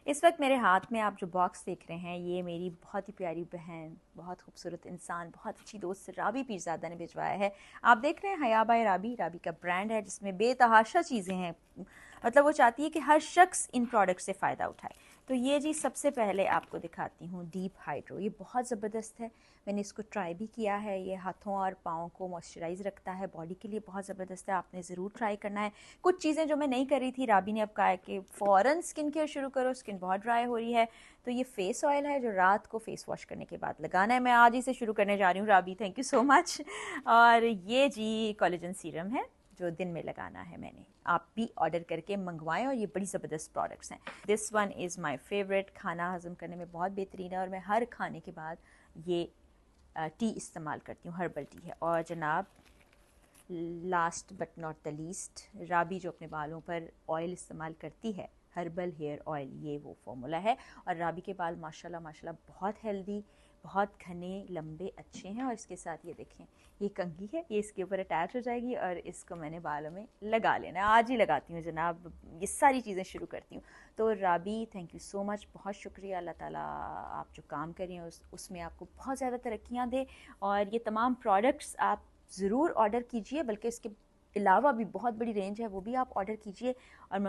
इस वक्त मेरे हाथ में आप जो बॉक्स देख रहे हैं ये मेरी बहुत ही प्यारी बहन, बहुत खूबसूरत इंसान, बहुत अच्छी दोस्त राबी पीरज़ादा ने भिजवाया है। आप देख रहे हैं हया बाय राबी, राबी का ब्रांड है जिसमें बेतहाशा चीज़ें हैं। मतलब वो चाहती है कि हर शख्स इन प्रोडक्ट से फ़ायदा उठाए। तो ये जी सबसे पहले आपको दिखाती हूँ डीप हाइड्रो। ये बहुत ज़बरदस्त है, मैंने इसको ट्राई भी किया है। ये हाथों और पाँव को मॉइस्चराइज़ रखता है, बॉडी के लिए बहुत ज़बरदस्त है, आपने ज़रूर ट्राई करना है। कुछ चीज़ें जो मैं नहीं कर रही थी, राबी ने अब कहा है कि फ़ौरन स्किन केयर शुरू करो, स्किन बहुत ड्राई हो रही है। तो ये फेस ऑयल है जो रात को फेस वॉश करने के बाद लगाना है। मैं आज ही से शुरू करने जा रही हूँ राबी, थैंक यू सो मच। और ये जी कोलेजन सीरम है जो दिन में लगाना है मैंने। आप भी ऑर्डर करके मंगवाएं और ये बड़ी ज़बरदस्त प्रोडक्ट्स हैं। This one is my favourite, खाना हज़म करने में बहुत बेहतरीन है और मैं हर खाने के बाद ये टी इस्तेमाल करती हूँ, हर्बल टी है। और जनाब last but not the least, Rabi जो अपने बालों पर ऑयल इस्तेमाल करती है, हर्बल हेयर ऑयल, ये वो फार्मूला है। और राबी के बाल माशाल्लाह माशाल्लाह बहुत हेल्दी, बहुत घने लंबे अच्छे हैं। और इसके साथ ये देखें, ये कंघी है, ये इसके ऊपर अटैच हो जाएगी और इसको मैंने बालों में लगा लेना है। आज ही लगाती हूँ जनाब, ये सारी चीज़ें शुरू करती हूँ। तो राबी थैंक यू सो मच, बहुत शुक्रिया। अल्लाह ताला आप जो काम कर रही हैं उसमें आपको बहुत ज़्यादा तरक्कियाँ दे। और ये तमाम प्रोडक्ट्स आप ज़रूर ऑर्डर कीजिए, बल्कि इसके अलावा भी बहुत बड़ी रेंज है, वो भी आप ऑर्डर कीजिए। और